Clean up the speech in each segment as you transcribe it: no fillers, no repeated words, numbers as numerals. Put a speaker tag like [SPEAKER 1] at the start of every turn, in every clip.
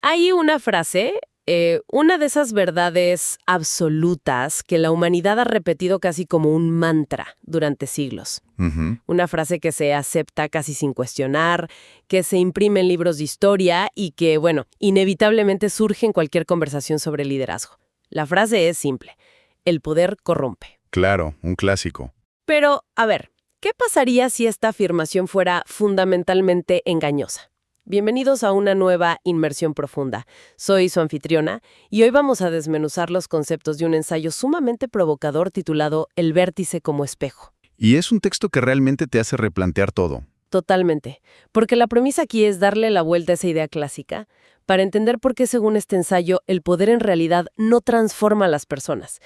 [SPEAKER 1] Hay una frase, una de esas verdades absolutas que la humanidad ha repetido casi como un mantra durante siglos.
[SPEAKER 2] Ujú.
[SPEAKER 1] Una frase que se acepta casi sin cuestionar, que se imprime en libros de historia y que, bueno, inevitablemente surge en cualquier conversación sobre liderazgo. La frase es simple: el poder corrompe.
[SPEAKER 2] Claro, un clásico.
[SPEAKER 1] Pero, a ver, ¿qué pasaría si esta afirmación fuera fundamentalmente engañosa? Bienvenidos a una nueva inmersión profunda. Soy su anfitriona y hoy vamos a desmenuzar los conceptos de un ensayo sumamente provocador titulado El vértice como espejo.
[SPEAKER 2] Y es un texto que realmente te hace replantear todo.
[SPEAKER 1] Totalmente, porque la premisa aquí es darle la vuelta a esa idea clásica para entender por qué, según este ensayo, el poder en realidad no transforma a las personas.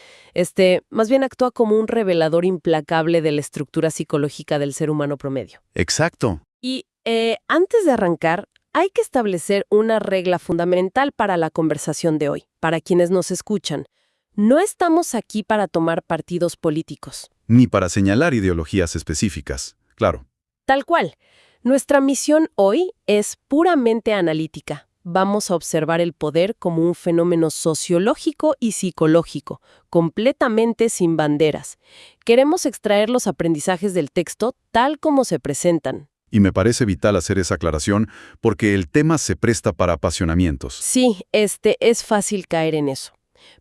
[SPEAKER 1] Más bien actúa como un revelador implacable de la estructura psicológica del ser humano promedio.
[SPEAKER 2] Exacto.
[SPEAKER 1] Y antes de arrancar, hay que establecer una regla fundamental para la conversación de hoy, para quienes nos escuchan. No estamos aquí para tomar partidos políticos.
[SPEAKER 2] Ni para señalar ideologías específicas. Claro.
[SPEAKER 1] Tal cual. Nuestra misión hoy es puramente analítica. Vamos a observar el poder como un fenómeno sociológico y psicológico, completamente sin banderas. Queremos extraer los aprendizajes del texto tal como se presentan.
[SPEAKER 2] Y me parece vital hacer esa aclaración porque el tema se presta para apasionamientos.
[SPEAKER 1] Sí, es fácil caer en eso.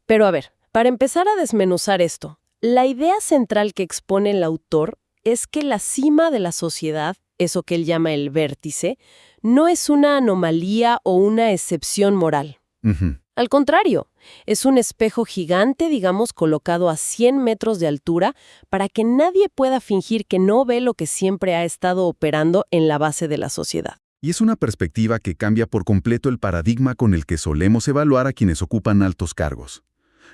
[SPEAKER 1] Pero a ver, para empezar a desmenuzar esto, la idea central que expone el autor es que la cima de la sociedad, eso que él llama el vértice, no es una anomalía o una excepción moral.
[SPEAKER 2] Ujú.
[SPEAKER 1] Al contrario, es un espejo gigante, digamos, colocado a 100 metros de altura para que nadie pueda fingir que no ve lo que siempre ha estado operando en la base de la sociedad.
[SPEAKER 2] Y es una perspectiva que cambia por completo el paradigma con el que solemos evaluar a quienes ocupan altos cargos.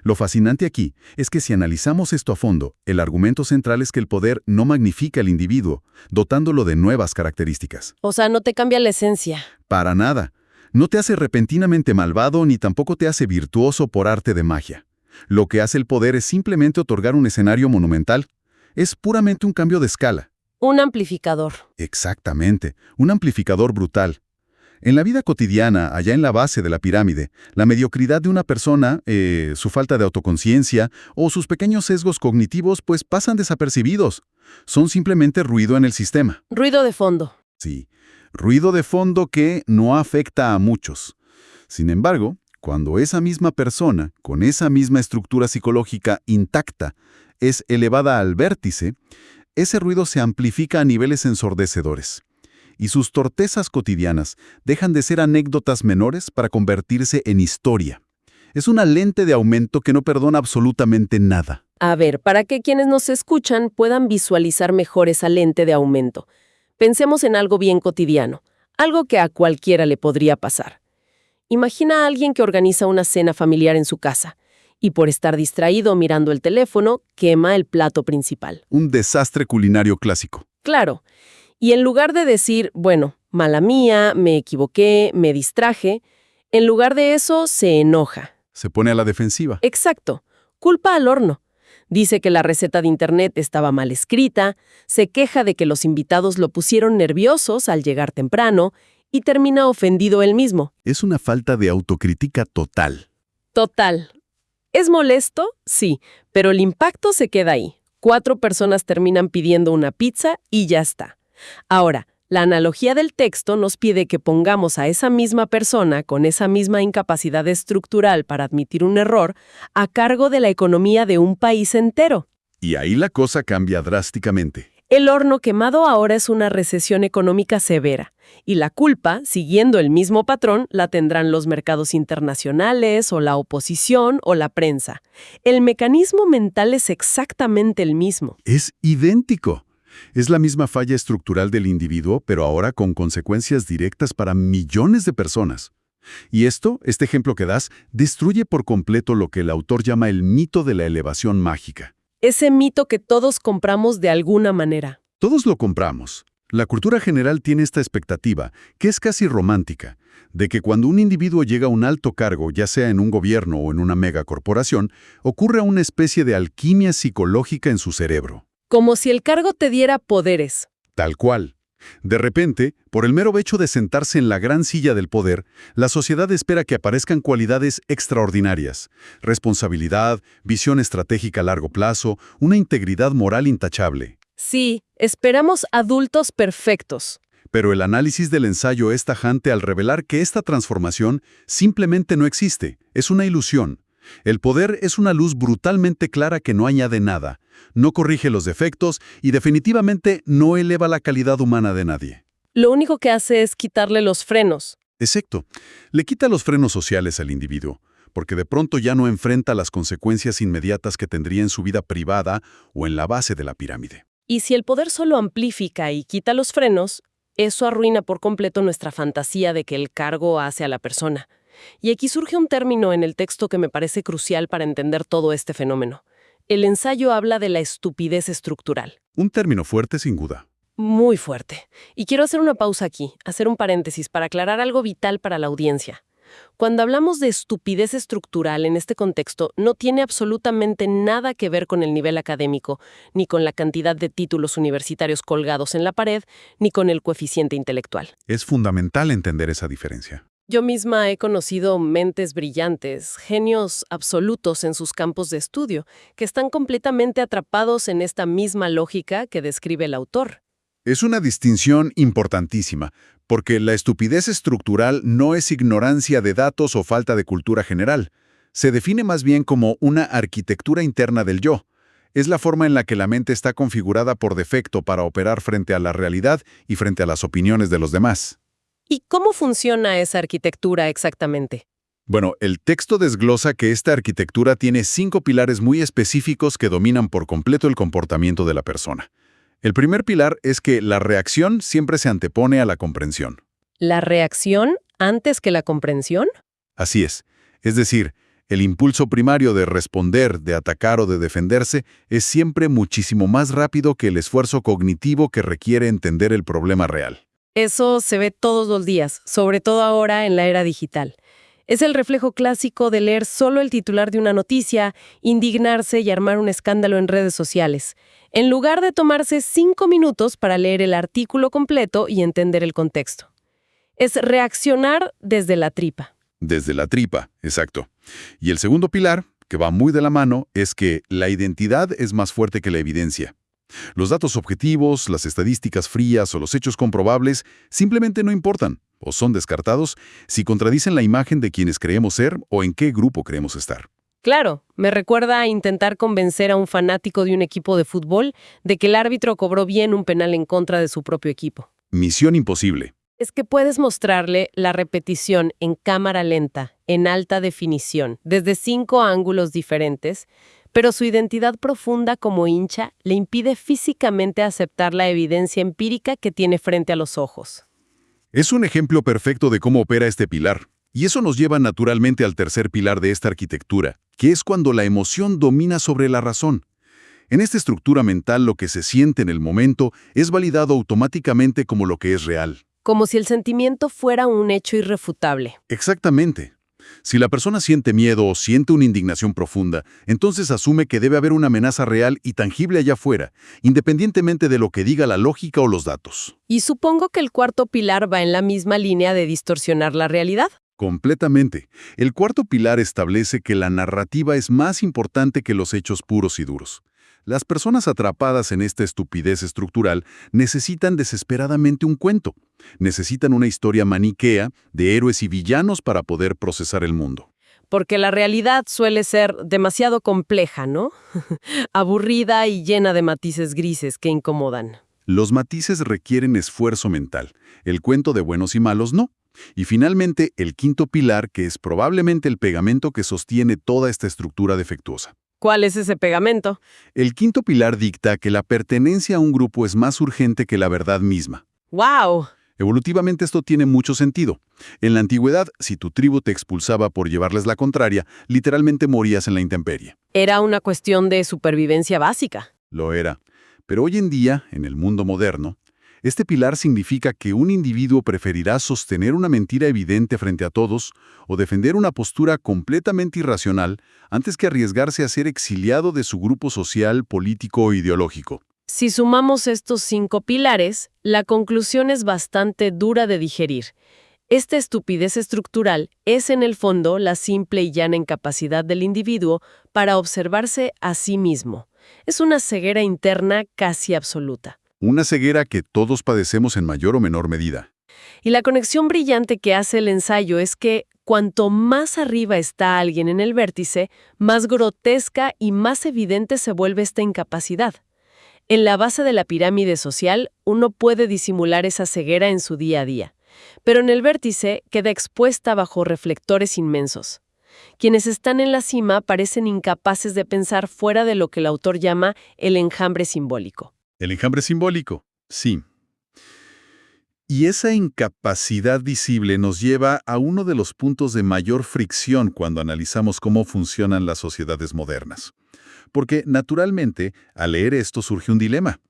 [SPEAKER 2] Lo fascinante aquí es que si analizamos esto a fondo, el argumento central es que el poder no magnifica al individuo, dotándolo de nuevas características.
[SPEAKER 1] O sea, no te cambia la esencia.
[SPEAKER 2] Para nada. No te hace repentinamente malvado ni tampoco te hace virtuoso por arte de magia. Lo que hace el poder es simplemente otorgar un escenario monumental. Es puramente un cambio de escala.
[SPEAKER 1] Un amplificador.
[SPEAKER 2] Exactamente, un amplificador brutal. En la vida cotidiana, allá en la base de la pirámide, la mediocridad de una persona, su falta de autoconciencia o sus pequeños sesgos cognitivos pues pasan desapercibidos. Son simplemente ruido en el sistema.
[SPEAKER 1] Ruido de fondo.
[SPEAKER 2] Sí, ruido de fondo que no afecta a muchos. Sin embargo, cuando esa misma persona, con esa misma estructura psicológica intacta, es elevada al vértice, ese ruido se amplifica a niveles ensordecedores. Y sus torpezas cotidianas dejan de ser anécdotas menores para convertirse en historia. Es una lente de aumento que no perdona absolutamente nada.
[SPEAKER 1] A ver, para que quienes nos escuchan puedan visualizar mejor esa lente de aumento. Pensemos en algo bien cotidiano, algo que a cualquiera le podría pasar. Imagina a alguien que organiza una cena familiar en su casa y por estar distraído mirando el teléfono, quema el plato principal.
[SPEAKER 2] Un desastre culinario clásico.
[SPEAKER 1] Claro. Y en lugar de decir, bueno, mala mía, me equivoqué, me distraje, en lugar de eso se enoja.
[SPEAKER 2] Se pone a la defensiva.
[SPEAKER 1] Exacto. Culpa al horno. Dice que la receta de internet estaba mal escrita, se queja de que los invitados lo pusieron nerviosos al llegar temprano y termina ofendido él mismo.
[SPEAKER 2] Es una falta de autocrítica total.
[SPEAKER 1] Total. ¿Es molesto? Sí, pero el impacto se queda ahí. 4 personas terminan pidiendo una pizza y ya está. Ahora, la analogía del texto nos pide que pongamos a esa misma persona con esa misma incapacidad estructural para admitir un error a cargo de la economía de un país entero.
[SPEAKER 2] Y ahí la cosa cambia drásticamente.
[SPEAKER 1] El horno quemado ahora es una recesión económica severa, y la culpa, siguiendo el mismo patrón, la tendrán los mercados internacionales, o la oposición, o la prensa. El mecanismo mental es exactamente el mismo.
[SPEAKER 2] Es idéntico. Es la misma falla estructural del individuo, pero ahora con consecuencias directas para millones de personas. Y este ejemplo que das, destruye por completo lo que el autor llama el mito de la elevación mágica.
[SPEAKER 1] Ese mito que todos compramos de alguna manera.
[SPEAKER 2] Todos lo compramos. La cultura general tiene esta expectativa, que es casi romántica, de que cuando un individuo llega a un alto cargo, ya sea en un gobierno o en una megacorporación, ocurre una especie de alquimia psicológica en su cerebro.
[SPEAKER 1] Como si el cargo te diera poderes.
[SPEAKER 2] Tal cual. De repente, por el mero hecho de sentarse en la gran silla del poder, la sociedad espera que aparezcan cualidades extraordinarias: responsabilidad, visión estratégica a largo plazo, una integridad moral intachable.
[SPEAKER 1] Sí, esperamos adultos perfectos.
[SPEAKER 2] Pero el análisis del ensayo es tajante al revelar que esta transformación simplemente no existe, es una ilusión. El poder es una luz brutalmente clara que no añade nada, no corrige los defectos y definitivamente no eleva la calidad humana de nadie.
[SPEAKER 1] Lo único que hace es quitarle los frenos.
[SPEAKER 2] Exacto. Le quita los frenos sociales al individuo, porque de pronto ya no enfrenta las consecuencias inmediatas que tendría en su vida privada o en la base de la pirámide.
[SPEAKER 1] Y si el poder solo amplifica y quita los frenos, eso arruina por completo nuestra fantasía de que el cargo hace a la persona. Y aquí surge un término en el texto que me parece crucial para entender todo este fenómeno. El ensayo habla de la estupidez estructural.
[SPEAKER 2] Un término fuerte sin duda.
[SPEAKER 1] Muy fuerte. Y quiero hacer una pausa aquí, hacer un paréntesis para aclarar algo vital para la audiencia. Cuando hablamos de estupidez estructural en este contexto, no tiene absolutamente nada que ver con el nivel académico, ni con la cantidad de títulos universitarios colgados en la pared, ni con el coeficiente intelectual.
[SPEAKER 2] Es fundamental entender esa diferencia.
[SPEAKER 1] Yo misma he conocido mentes brillantes, genios absolutos en sus campos de estudio, que están completamente atrapados en esta misma lógica que describe el autor.
[SPEAKER 2] Es una distinción importantísima, porque la estupidez estructural no es ignorancia de datos o falta de cultura general. Se define más bien como una arquitectura interna del yo. Es la forma en la que la mente está configurada por defecto para operar frente a la realidad y frente a las opiniones de los demás.
[SPEAKER 1] ¿Y cómo funciona esa arquitectura exactamente?
[SPEAKER 2] Bueno, el texto desglosa que esta arquitectura tiene 5 pilares muy específicos que dominan por completo el comportamiento de la persona. El primer pilar es que la reacción siempre se antepone a la comprensión.
[SPEAKER 1] ¿La reacción antes que la comprensión?
[SPEAKER 2] Así es. Es decir, el impulso primario de responder, de atacar o de defenderse es siempre muchísimo más rápido que el esfuerzo cognitivo que requiere entender el problema real.
[SPEAKER 1] Eso se ve todos los días, sobre todo ahora en la era digital. Es el reflejo clásico de leer solo el titular de una noticia, indignarse y armar un escándalo en redes sociales, en lugar de tomarse 5 minutos para leer el artículo completo y entender el contexto. Es reaccionar desde la tripa.
[SPEAKER 2] Desde la tripa, exacto. Y el segundo pilar, que va muy de la mano, es que la identidad es más fuerte que la evidencia. Los datos objetivos, las estadísticas frías o los hechos comprobables simplemente no importan, o son descartados, si contradicen la imagen de quienes creemos ser o en qué grupo creemos estar.
[SPEAKER 1] Claro, me recuerda a intentar convencer a un fanático de un equipo de fútbol de que el árbitro cobró bien un penal en contra de su propio equipo.
[SPEAKER 2] Misión imposible.
[SPEAKER 1] Es que puedes mostrarle la repetición en cámara lenta, en alta definición, desde 5 ángulos diferentes, pero su identidad profunda como hincha le impide físicamente aceptar la evidencia empírica que tiene frente a los ojos.
[SPEAKER 2] Es un ejemplo perfecto de cómo opera este pilar. Y eso nos lleva naturalmente al tercer pilar de esta arquitectura, que es cuando la emoción domina sobre la razón. En esta estructura mental lo que se siente en el momento es validado automáticamente como lo que es real.
[SPEAKER 1] Como si el sentimiento fuera un hecho irrefutable.
[SPEAKER 2] Exactamente. Si la persona siente miedo o siente una indignación profunda, entonces asume que debe haber una amenaza real y tangible allá afuera, independientemente de lo que diga la lógica o los datos.
[SPEAKER 1] Y supongo que el cuarto pilar va en la misma línea de distorsionar la realidad.
[SPEAKER 2] Completamente. El cuarto pilar establece que la narrativa es más importante que los hechos puros y duros. Las personas atrapadas en esta estupidez estructural necesitan desesperadamente un cuento. Necesitan una historia maniquea de héroes y villanos para poder procesar el mundo.
[SPEAKER 1] Porque la realidad suele ser demasiado compleja, ¿no? Aburrida y llena de matices grises que incomodan.
[SPEAKER 2] Los matices requieren esfuerzo mental. El cuento de buenos y malos no. Y finalmente, el quinto pilar, que es probablemente el pegamento que sostiene toda esta estructura defectuosa.
[SPEAKER 1] ¿Cuál es ese pegamento?
[SPEAKER 2] El quinto pilar dicta que la pertenencia a un grupo es más urgente que la verdad misma.
[SPEAKER 1] ¡Wow!
[SPEAKER 2] Evolutivamente esto tiene mucho sentido. En la antigüedad, si tu tribu te expulsaba por llevarles la contraria, literalmente morías en la intemperie.
[SPEAKER 1] Era una cuestión de supervivencia básica.
[SPEAKER 2] Lo era. Pero hoy en día, en el mundo moderno, este pilar significa que un individuo preferirá sostener una mentira evidente frente a todos o defender una postura completamente irracional antes que arriesgarse a ser exiliado de su grupo social, político o ideológico.
[SPEAKER 1] Si sumamos estos 5 pilares, la conclusión es bastante dura de digerir. Esta estupidez estructural es en el fondo la simple y llana incapacidad del individuo para observarse a sí mismo. Es una ceguera interna casi absoluta.
[SPEAKER 2] Una ceguera que todos padecemos en mayor o menor medida.
[SPEAKER 1] Y la conexión brillante que hace el ensayo es que cuanto más arriba está alguien en el vértice, más grotesca y más evidente se vuelve esta incapacidad. En la base de la pirámide social, uno puede disimular esa ceguera en su día a día, pero en el vértice queda expuesta bajo reflectores inmensos. Quienes están en la cima parecen incapaces de pensar fuera de lo que el autor llama el enjambre simbólico.
[SPEAKER 2] El enjambre simbólico, sí. Y esa incapacidad visible nos lleva a uno de los puntos de mayor fricción cuando analizamos cómo funcionan las sociedades modernas. Porque, naturalmente, al leer esto surge un dilema.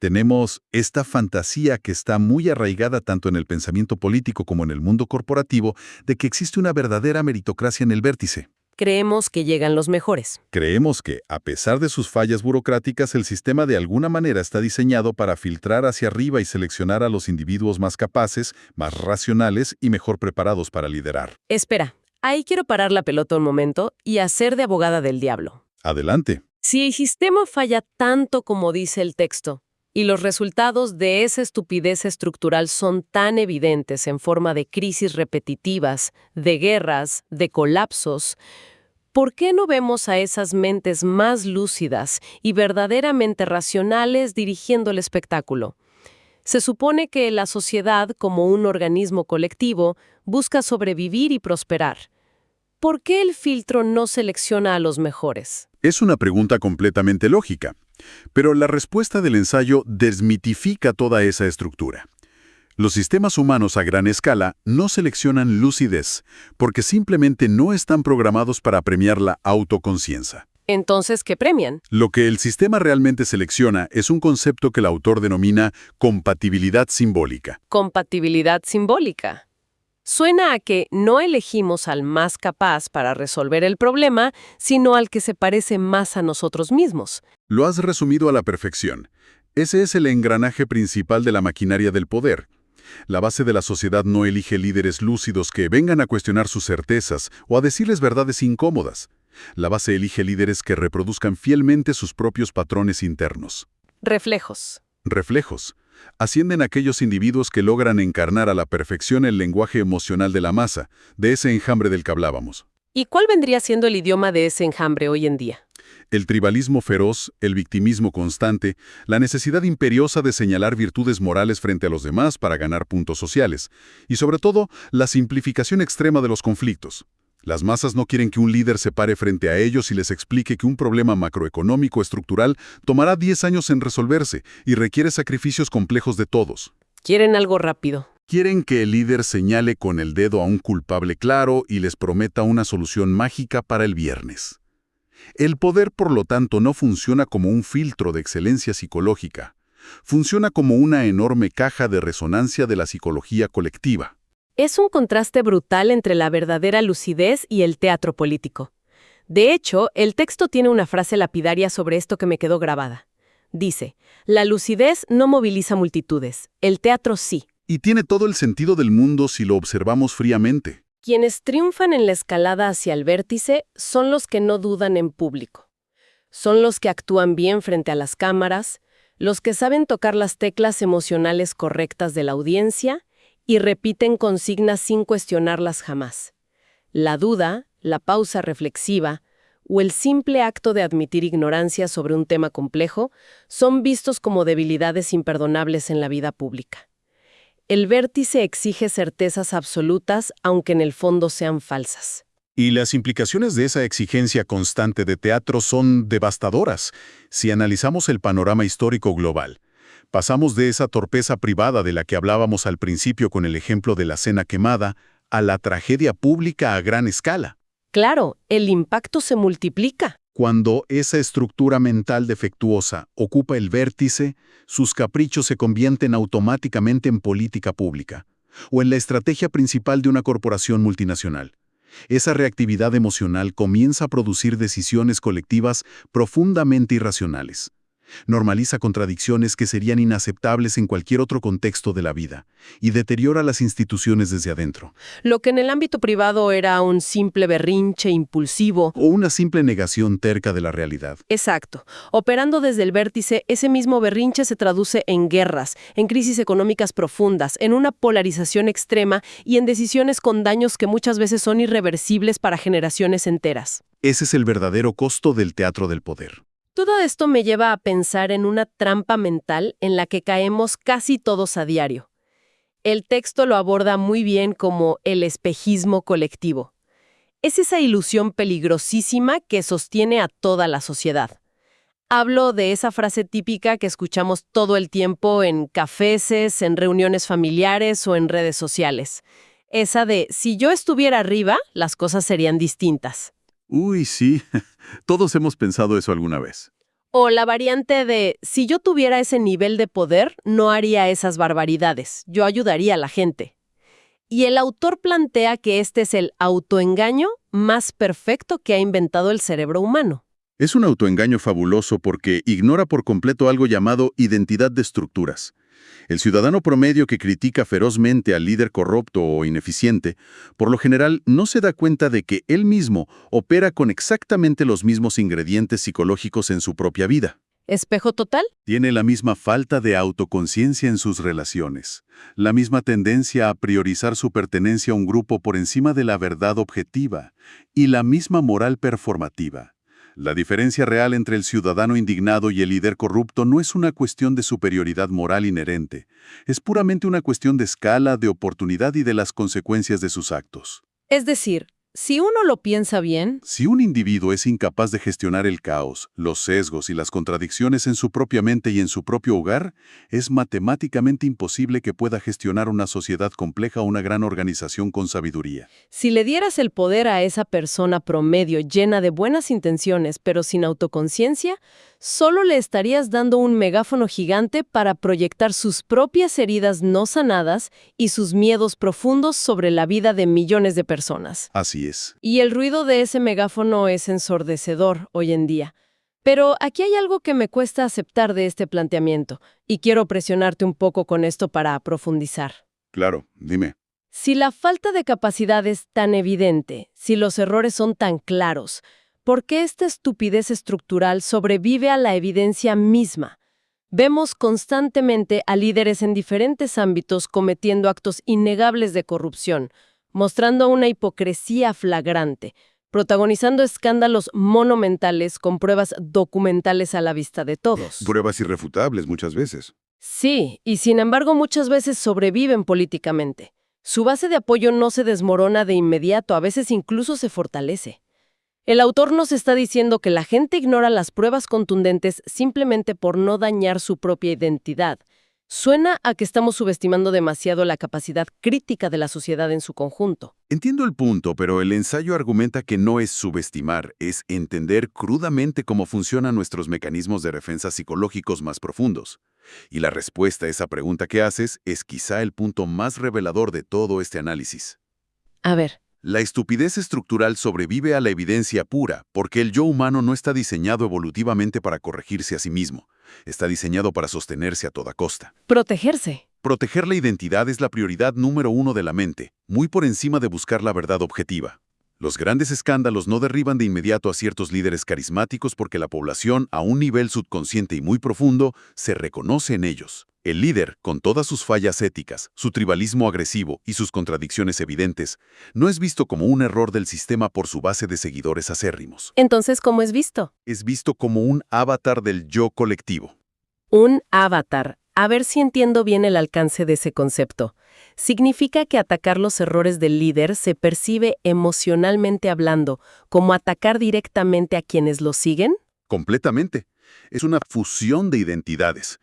[SPEAKER 2] Tenemos esta fantasía que está muy arraigada tanto en el pensamiento político como en el mundo corporativo de que existe una verdadera meritocracia en el vértice.
[SPEAKER 1] Creemos que llegan los mejores.
[SPEAKER 2] Creemos que, a pesar de sus fallas burocráticas, el sistema de alguna manera está diseñado para filtrar hacia arriba y seleccionar a los individuos más capaces, más racionales y mejor preparados para liderar.
[SPEAKER 1] Espera, ahí quiero parar la pelota un momento y hacer de abogada del diablo.
[SPEAKER 2] Adelante.
[SPEAKER 1] Si el sistema falla tanto como dice el texto, y los resultados de esa estupidez estructural son tan evidentes en forma de crisis repetitivas, de guerras, de colapsos, ¿por qué no vemos a esas mentes más lúcidas y verdaderamente racionales dirigiendo el espectáculo? Se supone que la sociedad, como un organismo colectivo, busca sobrevivir y prosperar. ¿Por qué el filtro no selecciona a los mejores?
[SPEAKER 2] Es una pregunta completamente lógica, pero la respuesta del ensayo desmitifica toda esa estructura. Los sistemas humanos a gran escala no seleccionan lucidez, porque simplemente no están programados para premiar la autoconciencia.
[SPEAKER 1] Entonces, ¿qué premian?
[SPEAKER 2] Lo que el sistema realmente selecciona es un concepto que el autor denomina compatibilidad simbólica.
[SPEAKER 1] Compatibilidad simbólica. Suena a que no elegimos al más capaz para resolver el problema, sino al que se parece más a nosotros mismos.
[SPEAKER 2] Lo has resumido a la perfección. Ese es el engranaje principal de la maquinaria del poder. La base de la sociedad no elige líderes lúcidos que vengan a cuestionar sus certezas o a decirles verdades incómodas. La base elige líderes que reproduzcan fielmente sus propios patrones internos.
[SPEAKER 1] Reflejos.
[SPEAKER 2] Reflejos. Ascienden aquellos individuos que logran encarnar a la perfección el lenguaje emocional de la masa, de ese enjambre del que hablábamos.
[SPEAKER 1] ¿Y cuál vendría siendo el idioma de ese enjambre hoy en día?
[SPEAKER 2] El tribalismo feroz, el victimismo constante, la necesidad imperiosa de señalar virtudes morales frente a los demás para ganar puntos sociales, y sobre todo, la simplificación extrema de los conflictos. Las masas no quieren que un líder se pare frente a ellos y les explique que un problema macroeconómico estructural tomará 10 años en resolverse y requiere sacrificios complejos de todos.
[SPEAKER 1] Quieren algo rápido.
[SPEAKER 2] Quieren que el líder señale con el dedo a un culpable claro y les prometa una solución mágica para el viernes. El poder, por lo tanto, no funciona como un filtro de excelencia psicológica. Funciona como una enorme caja de resonancia de la psicología colectiva.
[SPEAKER 1] Es un contraste brutal entre la verdadera lucidez y el teatro político. De hecho, el texto tiene una frase lapidaria sobre esto que me quedó grabada. Dice, la lucidez no moviliza multitudes, el teatro sí.
[SPEAKER 2] Y tiene todo el sentido del mundo si lo observamos fríamente.
[SPEAKER 1] Quienes triunfan en la escalada hacia el vértice son los que no dudan en público. Son los que actúan bien frente a las cámaras, los que saben tocar las teclas emocionales correctas de la audiencia y repiten consignas sin cuestionarlas jamás. La duda, la pausa reflexiva o el simple acto de admitir ignorancia sobre un tema complejo son vistos como debilidades imperdonables en la vida pública. El vértice exige certezas absolutas, aunque en el fondo sean falsas.
[SPEAKER 2] Y las implicaciones de esa exigencia constante de teatro son devastadoras si analizamos el panorama histórico global. Pasamos de esa torpeza privada de la que hablábamos al principio con el ejemplo de la cena quemada, a la tragedia pública a gran escala.
[SPEAKER 1] Claro, el impacto se multiplica.
[SPEAKER 2] Cuando esa estructura mental defectuosa ocupa el vértice, sus caprichos se convierten automáticamente en política pública, o en la estrategia principal de una corporación multinacional. Esa reactividad emocional comienza a producir decisiones colectivas profundamente irracionales. Normaliza contradicciones que serían inaceptables en cualquier otro contexto de la vida y deteriora las instituciones desde adentro.
[SPEAKER 1] Lo que en el ámbito privado era un simple berrinche impulsivo.
[SPEAKER 2] O una simple negación terca de la realidad.
[SPEAKER 1] Exacto. Operando desde el vértice, ese mismo berrinche se traduce en guerras, en crisis económicas profundas, en una polarización extrema y en decisiones con daños que muchas veces son irreversibles para generaciones enteras.
[SPEAKER 2] Ese es el verdadero costo del teatro del poder.
[SPEAKER 1] Todo esto me lleva a pensar en una trampa mental en la que caemos casi todos a diario. El texto lo aborda muy bien como el espejismo colectivo. Es esa ilusión peligrosísima que sostiene a toda la sociedad. Hablo de esa frase típica que escuchamos todo el tiempo en cafeses, en reuniones familiares o en redes sociales. Esa de, si yo estuviera arriba, las cosas serían distintas.
[SPEAKER 2] Uy, sí. Todos hemos pensado eso alguna vez.
[SPEAKER 1] O la variante de, si yo tuviera ese nivel de poder, no haría esas barbaridades, yo ayudaría a la gente. Y el autor plantea que este es el autoengaño más perfecto que ha inventado el cerebro humano.
[SPEAKER 2] Es un autoengaño fabuloso porque ignora por completo algo llamado identidad de estructuras. El ciudadano promedio que critica ferozmente al líder corrupto o ineficiente, por lo general no se da cuenta de que él mismo opera con exactamente los mismos ingredientes psicológicos en su propia vida.
[SPEAKER 1] ¿Espejo total?
[SPEAKER 2] Tiene la misma falta de autoconciencia en sus relaciones, la misma tendencia a priorizar su pertenencia a un grupo por encima de la verdad objetiva y la misma moral performativa. La diferencia real entre el ciudadano indignado y el líder corrupto no es una cuestión de superioridad moral inherente, es puramente una cuestión de escala, de oportunidad y de las consecuencias de sus actos.
[SPEAKER 1] Es decir, si uno lo piensa bien,
[SPEAKER 2] Si un individuo es incapaz de gestionar el caos, los sesgos y las contradicciones en su propia mente y en su propio hogar, es matemáticamente imposible que pueda gestionar una sociedad compleja o una gran organización con sabiduría.
[SPEAKER 1] si le dieras el poder a esa persona promedio llena de buenas intenciones pero sin autoconciencia, solo le estarías dando un megáfono gigante para proyectar sus propias heridas no sanadas y sus miedos profundos sobre la vida de millones de personas.
[SPEAKER 2] Así es.
[SPEAKER 1] Y el ruido de ese megáfono es ensordecedor hoy en día. Pero aquí hay algo que me cuesta aceptar de este planteamiento, y quiero presionarte un poco con esto para profundizar.
[SPEAKER 2] Claro, dime.
[SPEAKER 1] Si la falta de capacidad es tan evidente, si los errores son tan claros, ¿por qué esta estupidez estructural sobrevive a la evidencia misma? Vemos constantemente a líderes en diferentes ámbitos cometiendo actos innegables de corrupción, mostrando una hipocresía flagrante, protagonizando escándalos monumentales con pruebas documentales a la vista de todos.
[SPEAKER 2] Pruebas irrefutables muchas veces.
[SPEAKER 1] Sí, y sin embargo muchas veces sobreviven políticamente. Su base de apoyo no se desmorona de inmediato, a veces incluso se fortalece. El autor nos está diciendo que la gente ignora las pruebas contundentes simplemente por no dañar su propia identidad. Suena a que estamos subestimando demasiado la capacidad crítica de la sociedad en su conjunto.
[SPEAKER 2] Entiendo el punto, pero el ensayo argumenta que no es subestimar, es entender crudamente cómo funcionan nuestros mecanismos de defensa psicológicos más profundos. Y la respuesta a esa pregunta que haces es quizá el punto más revelador de todo este análisis.
[SPEAKER 1] A ver.
[SPEAKER 2] La estupidez estructural sobrevive a la evidencia pura, porque el yo humano no está diseñado evolutivamente para corregirse a sí mismo. Está diseñado para sostenerse a toda costa.
[SPEAKER 1] Protegerse.
[SPEAKER 2] Proteger la identidad es la prioridad número uno de la mente, muy por encima de buscar la verdad objetiva. Los grandes escándalos no derriban de inmediato a ciertos líderes carismáticos porque la población, a un nivel subconsciente y muy profundo, se reconoce en ellos. El líder, con todas sus fallas éticas, su tribalismo agresivo y sus contradicciones evidentes, no es visto como un error del sistema por su base de seguidores acérrimos.
[SPEAKER 1] Entonces, ¿cómo es visto?
[SPEAKER 2] Es visto como un avatar del yo colectivo.
[SPEAKER 1] Un avatar. A ver si entiendo bien el alcance de ese concepto. ¿Significa que atacar los errores del líder se percibe emocionalmente hablando como atacar directamente a quienes lo siguen?
[SPEAKER 2] Completamente. Es una fusión de identidades.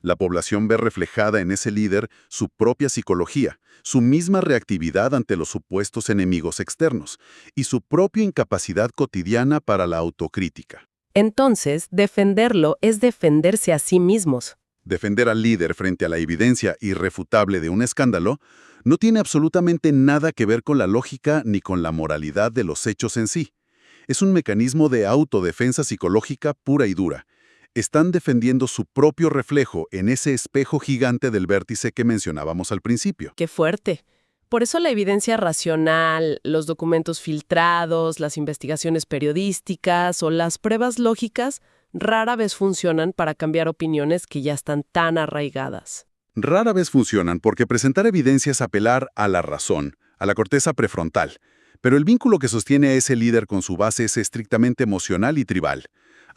[SPEAKER 2] La población ve reflejada en ese líder su propia psicología, su misma reactividad ante los supuestos enemigos externos y su propia incapacidad cotidiana para la autocrítica.
[SPEAKER 1] Entonces, defenderlo es defenderse a sí mismos.
[SPEAKER 2] Defender al líder frente a la evidencia irrefutable de un escándalo no tiene absolutamente nada que ver con la lógica ni con la moralidad de los hechos en sí. Es un mecanismo de autodefensa psicológica pura y dura. Están defendiendo su propio reflejo en ese espejo gigante del vértice que mencionábamos al principio.
[SPEAKER 1] ¡Qué fuerte! Por eso la evidencia racional, los documentos filtrados, las investigaciones periodísticas o las pruebas lógicas rara vez funcionan para cambiar opiniones que ya están tan arraigadas.
[SPEAKER 2] Rara vez funcionan porque presentar evidencia es apelar a la razón, a la corteza prefrontal. Pero el vínculo que sostiene a ese líder con su base es estrictamente emocional y tribal.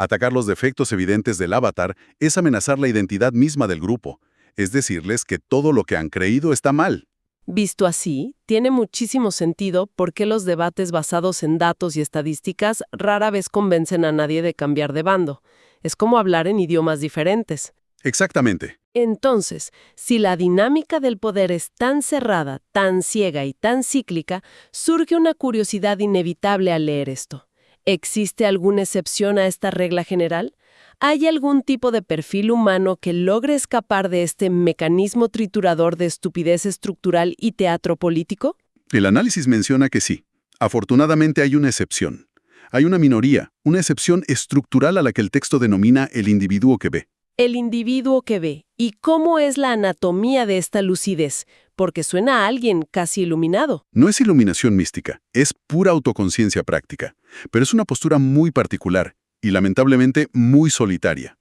[SPEAKER 2] Atacar los defectos evidentes del avatar es amenazar la identidad misma del grupo. Es decirles que todo lo que han creído está mal.
[SPEAKER 1] Visto así, tiene muchísimo sentido por qué los debates basados en datos y estadísticas rara vez convencen a nadie de cambiar de bando. Es como hablar en idiomas diferentes.
[SPEAKER 2] Exactamente.
[SPEAKER 1] Entonces, si la dinámica del poder es tan cerrada, tan ciega y tan cíclica, surge una curiosidad inevitable al leer esto. ¿Existe alguna excepción a esta regla general? ¿Hay algún tipo de perfil humano que logre escapar de este mecanismo triturador de estupidez estructural y teatro político?
[SPEAKER 2] El análisis menciona que sí. Afortunadamente hay una excepción. Hay una minoría, una excepción estructural a la que el texto denomina el individuo que ve.
[SPEAKER 1] El individuo que ve. ¿Y cómo es la anatomía de esta lucidez? Porque suena a alguien casi iluminado.
[SPEAKER 2] No es iluminación mística, es pura autoconciencia práctica, pero es una postura muy particular y lamentablemente muy solitaria.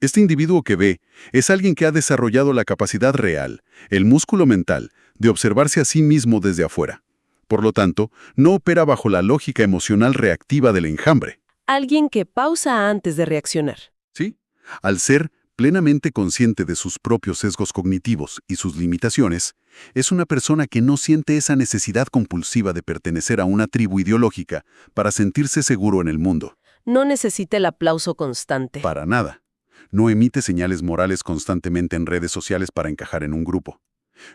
[SPEAKER 2] Este individuo que ve es alguien que ha desarrollado la capacidad real, el músculo mental, de observarse a sí mismo desde afuera. Por lo tanto, no opera bajo la lógica emocional reactiva del enjambre.
[SPEAKER 1] Alguien que pausa antes de reaccionar.
[SPEAKER 2] ¿Sí? Al ser plenamente consciente de sus propios sesgos cognitivos y sus limitaciones, es una persona que no siente esa necesidad compulsiva de pertenecer a una tribu ideológica para sentirse seguro en el mundo.
[SPEAKER 1] No necesita el aplauso constante.
[SPEAKER 2] Para nada. No emite señales morales constantemente en redes sociales para encajar en un grupo.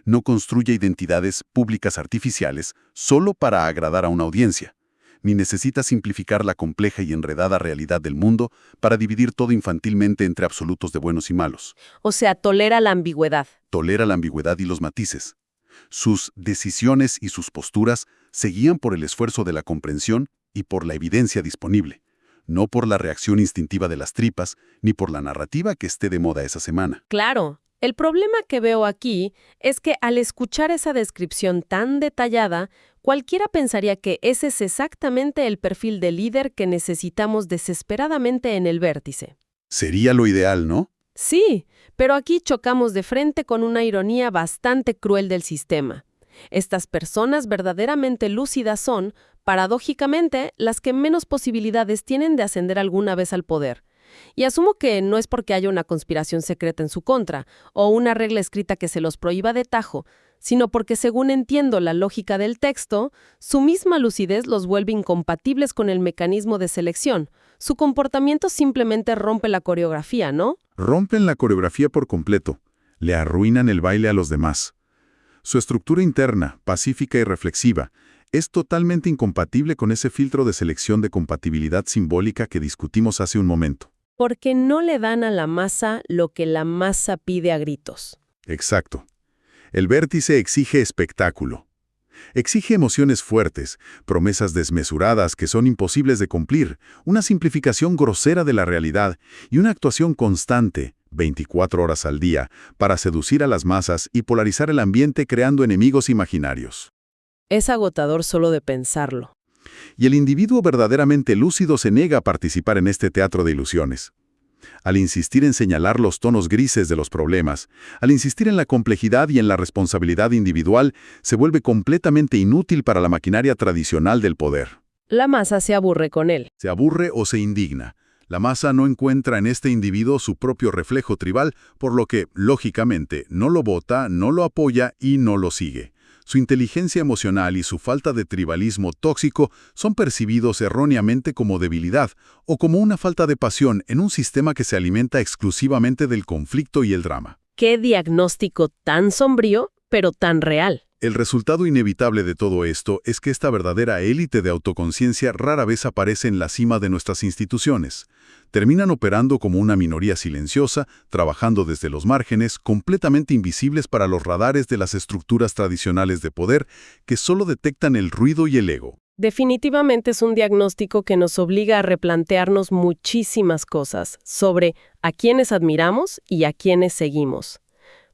[SPEAKER 2] No construye identidades públicas artificiales solo para agradar a una audiencia, ni necesita simplificar la compleja y enredada realidad del mundo para dividir todo infantilmente entre absolutos de buenos y malos.
[SPEAKER 1] O sea, tolera la ambigüedad.
[SPEAKER 2] Tolera la ambigüedad y los matices. Sus decisiones y sus posturas se guían por el esfuerzo de la comprensión y por la evidencia disponible, no por la reacción instintiva de las tripas, ni por la narrativa que esté de moda esa semana.
[SPEAKER 1] Claro. El problema que veo aquí es que al escuchar esa descripción tan detallada, cualquiera pensaría que ese es exactamente el perfil de líder que necesitamos desesperadamente en el vértice.
[SPEAKER 2] Sería lo ideal, ¿no?
[SPEAKER 1] Sí, pero aquí chocamos de frente con una ironía bastante cruel del sistema. Estas personas verdaderamente lúcidas son, paradójicamente, las que menos posibilidades tienen de ascender alguna vez al poder. Y asumo que no es porque haya una conspiración secreta en su contra o una regla escrita que se los prohíba de tajo, sino porque, según entiendo la lógica del texto, su misma lucidez los vuelve incompatibles con el mecanismo de selección. Su comportamiento simplemente rompe la coreografía, ¿no?
[SPEAKER 2] Rompen la coreografía por completo. Le arruinan el baile a los demás. Su estructura interna, pacífica y reflexiva, es totalmente incompatible con ese filtro de selección de compatibilidad simbólica que discutimos hace un momento.
[SPEAKER 1] Porque no le dan a la masa lo que la masa pide a gritos.
[SPEAKER 2] Exacto. El vértice exige espectáculo. Exige emociones fuertes, promesas desmesuradas que son imposibles de cumplir, una simplificación grosera de la realidad y una actuación constante, 24 horas al día, para seducir a las masas y polarizar el ambiente creando enemigos imaginarios.
[SPEAKER 1] Es agotador solo de pensarlo.
[SPEAKER 2] Y el individuo verdaderamente lúcido se niega a participar en este teatro de ilusiones. Al insistir en señalar los tonos grises de los problemas, al insistir en la complejidad y en la responsabilidad individual, se vuelve completamente inútil para la maquinaria tradicional del poder.
[SPEAKER 1] La masa se aburre con él.
[SPEAKER 2] Se aburre o se indigna. La masa no encuentra en este individuo su propio reflejo tribal, por lo que, lógicamente, no lo vota, no lo apoya y no lo sigue. Su inteligencia emocional y su falta de tribalismo tóxico son percibidos erróneamente como debilidad o como una falta de pasión en un sistema que se alimenta exclusivamente del conflicto y el drama.
[SPEAKER 1] ¡Qué diagnóstico tan sombrío, pero tan real!
[SPEAKER 2] El resultado inevitable de todo esto es que esta verdadera élite de autoconciencia rara vez aparece en la cima de nuestras instituciones. Terminan operando como una minoría silenciosa, trabajando desde los márgenes, completamente invisibles para los radares de las estructuras tradicionales de poder que solo detectan el ruido y el ego.
[SPEAKER 1] Definitivamente es un diagnóstico que nos obliga a replantearnos muchísimas cosas sobre a quiénes admiramos y a quiénes seguimos.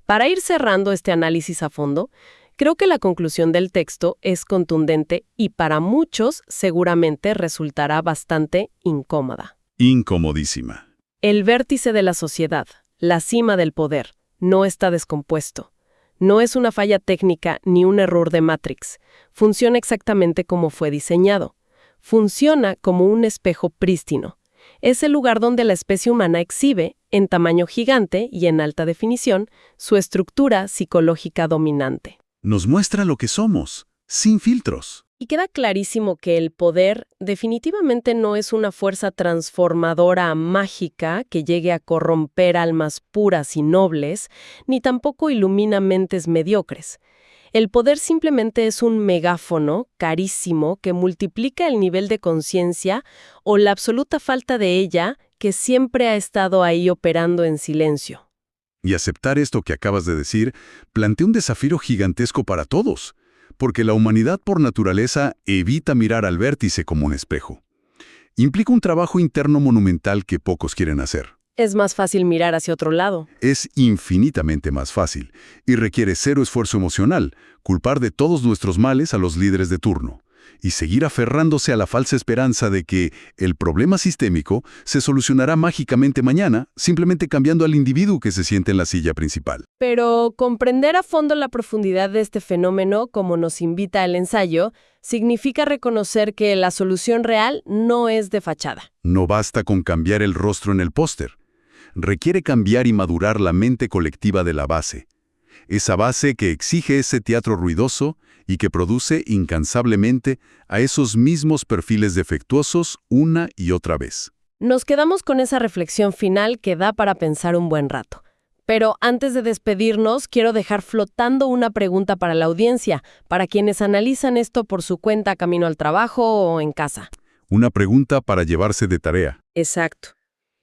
[SPEAKER 1] Para ir cerrando este análisis a fondo, creo que la conclusión del texto es contundente y para muchos seguramente resultará bastante incómoda.
[SPEAKER 2] Incomodísima.
[SPEAKER 1] El vértice de la sociedad, la cima del poder, no está descompuesto. No es una falla técnica ni un error de Matrix. Funciona exactamente como fue diseñado. Funciona como un espejo prístino. Es el lugar donde la especie humana exhibe, en tamaño gigante y en alta definición, su estructura psicológica dominante.
[SPEAKER 2] Nos muestra lo que somos, sin filtros.
[SPEAKER 1] Y queda clarísimo que el poder definitivamente no es una fuerza transformadora mágica que llegue a corromper almas puras y nobles, ni tampoco ilumina mentes mediocres. El poder simplemente es un megáfono carísimo que multiplica el nivel de conciencia o la absoluta falta de ella que siempre ha estado ahí operando en silencio.
[SPEAKER 2] Y aceptar esto que acabas de decir plantea un desafío gigantesco para todos, porque la humanidad por naturaleza evita mirar al vértice como un espejo. Implica un trabajo interno monumental que pocos quieren hacer.
[SPEAKER 1] Es más fácil mirar hacia otro lado.
[SPEAKER 2] Es infinitamente más fácil y requiere cero esfuerzo emocional, culpar de todos nuestros males a los líderes de turno y seguir aferrándose a la falsa esperanza de que el problema sistémico se solucionará mágicamente mañana, simplemente cambiando al individuo que se siente en la silla principal.
[SPEAKER 1] Pero comprender a fondo la profundidad de este fenómeno, como nos invita el ensayo, significa reconocer que la solución real no es de fachada.
[SPEAKER 2] No basta con cambiar el rostro en el póster. Requiere cambiar y madurar la mente colectiva de la base. Esa base que exige ese teatro ruidoso y que produce incansablemente a esos mismos perfiles defectuosos una y otra vez.
[SPEAKER 1] Nos quedamos con esa reflexión final que da para pensar un buen rato. Pero antes de despedirnos, quiero dejar flotando una pregunta para la audiencia, para quienes analizan esto por su cuenta camino al trabajo o en casa.
[SPEAKER 2] Una pregunta para llevarse de tarea.
[SPEAKER 1] Exacto.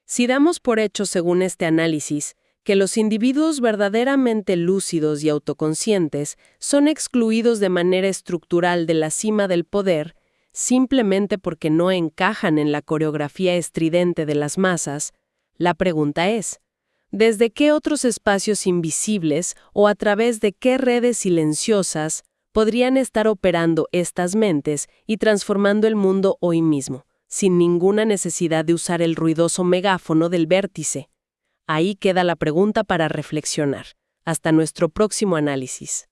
[SPEAKER 1] Si damos por hecho, según este análisis, que los individuos verdaderamente lúcidos y autoconscientes son excluidos de manera estructural de la cima del poder, simplemente porque no encajan en la coreografía estridente de las masas, la pregunta es, ¿desde qué otros espacios invisibles o a través de qué redes silenciosas podrían estar operando estas mentes y transformando el mundo hoy mismo, sin ninguna necesidad de usar el ruidoso megáfono del vértice? Ahí queda la pregunta para reflexionar. Hasta nuestro próximo análisis.